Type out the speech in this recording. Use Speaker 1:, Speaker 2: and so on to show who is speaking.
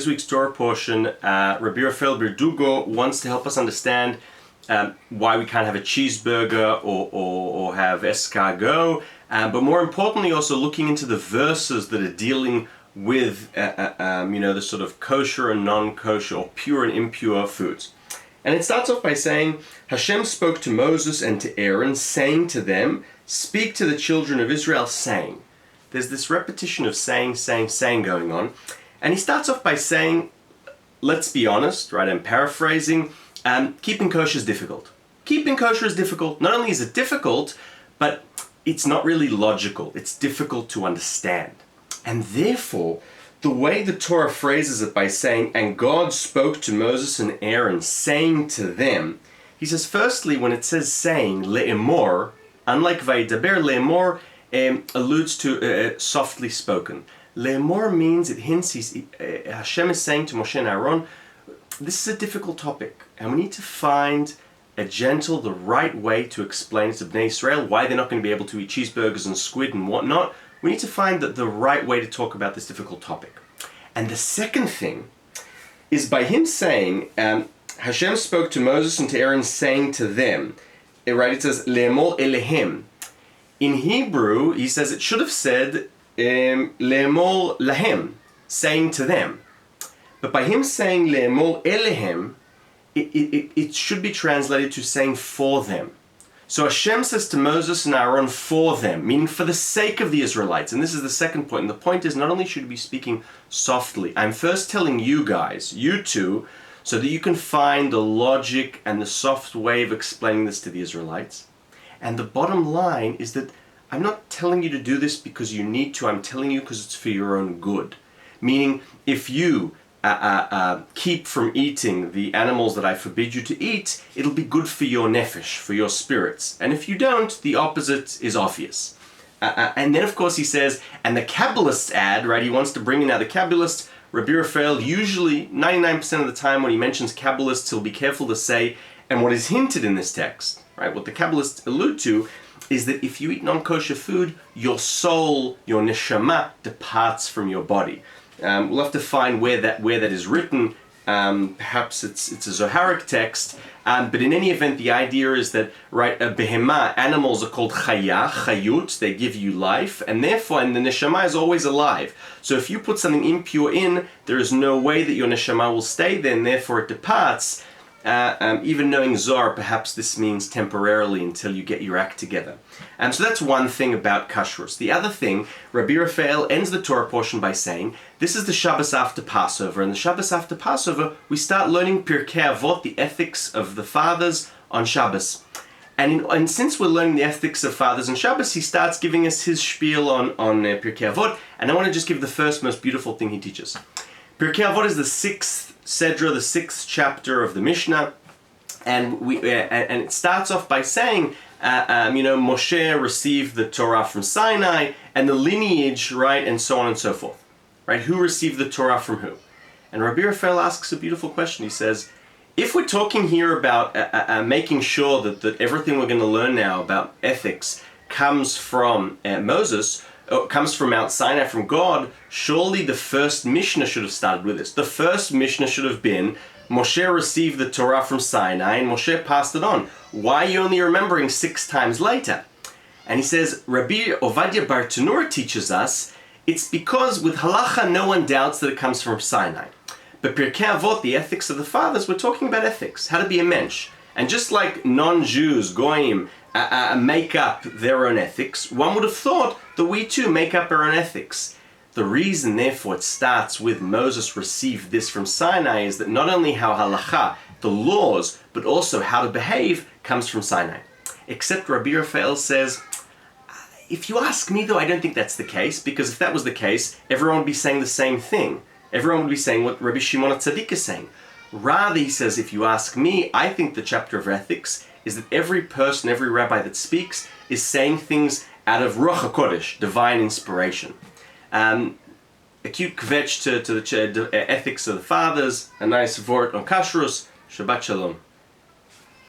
Speaker 1: This week's Torah portion, Raphael Birdugo wants to help us understand why we can't have a cheeseburger or have escargot, but more importantly also looking into the verses that are dealing with the sort of kosher and non-kosher or pure and impure foods. And it starts off by saying, Hashem spoke to Moses and to Aaron, saying to them, speak to the children of Israel, saying. There's this repetition of saying going on. And he starts off by saying, let's be honest, right? I'm paraphrasing. Keeping kosher is difficult. Keeping kosher is difficult. Not only is it difficult, but it's not really logical. It's difficult to understand. And therefore, the way the Torah phrases it by saying, and God spoke to Moses and Aaron, saying to them, he says, firstly, when it says saying, le'emor, unlike vaydaber, le'emor alludes to softly spoken. Le'emor means, it hints, Hashem is saying to Moshe and Aaron, this is a difficult topic, and we need to find the right way to explain to Bnei Israel why they're not going to be able to eat cheeseburgers and squid and whatnot. We need to find the right way to talk about this difficult topic. And the second thing is by him saying, Hashem spoke to Moses and to Aaron, saying to them, right? It says, le'emor elehem. In Hebrew, he says it should have said, le'emor lahem, saying to them. But by him saying le'emor elehem, it should be translated to saying for them. So Hashem says to Moses and Aaron, for them, meaning for the sake of the Israelites. And this is the second point. And the point is, not only should we be speaking softly, I'm first telling you guys, you two, so that you can find the logic and the soft way of explaining this to the Israelites. And the bottom line is that I'm not telling you to do this because you need to. I'm telling you because it's for your own good. Meaning, if you keep from eating the animals that I forbid you to eat, it'll be good for your nefesh, for your spirits. And if you don't, the opposite is obvious. And then, of course, he says, and the Kabbalists add, right, he wants to bring in now the Kabbalists. Rabbi Raphael, usually 99% of the time when he mentions Kabbalists, he'll be careful to say, and what is hinted in this text, right, what the Kabbalists allude to, is that if you eat non-kosher food, your soul, your neshama, departs from your body. We'll have to find where that is written. Perhaps it's a Zoharic text. But in any event, the idea is that, right, behema, animals are called chaya, chayut, they give you life, and therefore, and the neshama is always alive. So if you put something impure in, there is no way that your neshama will stay there, and therefore it departs. Even knowing Zohar, perhaps this means temporarily until you get your act together. So that's one thing about kashrus. The other thing, Rabbi Raphael ends the Torah portion by saying, this is the Shabbos after Passover, and the Shabbos after Passover, we start learning Pirkei Avot, the ethics of the fathers on Shabbos. And since we're learning the ethics of fathers on Shabbos, he starts giving us his spiel on Pirkei Avot, and I want to just give the first most beautiful thing he teaches. Pirkei Avot is the sixth Sedra, the sixth chapter of the Mishnah, and it starts off by saying, Moshe received the Torah from Sinai, and the lineage, right, and so on and so forth, right? Who received the Torah from who? And Rabbi Raphael asks a beautiful question. He says, if we're talking here about making sure that everything we're going to learn now about ethics comes from Moses, comes from Mount Sinai, from God, surely the first Mishnah should have started with this. The first Mishnah should have been, Moshe received the Torah from Sinai and Moshe passed it on. Why are you only remembering 6 times later? And he says, Rabbi Ovadia Bar Tanura teaches us, it's because with halacha no one doubts that it comes from Sinai. But Pirkei Avot, the ethics of the fathers, we're talking about ethics, how to be a mensch. And just like non-Jews, goyim, make up their own ethics, one would have thought that we too make up our own ethics. The reason, therefore, it starts with Moses received this from Sinai is that not only how halacha, the laws, but also how to behave comes from Sinai. Except Rabbi Raphael says, if you ask me though, I don't think that's the case, because if that was the case, everyone would be saying the same thing. Everyone would be saying what Rabbi Shimon HaTzadik is saying. Rather, he says, if you ask me, I think the chapter of ethics is that every person, every rabbi that speaks is saying things out of Ruach HaKodesh, divine inspiration. A cute kvetch to the ethics of the fathers, a nice vort on kashrus. Shabbat Shalom.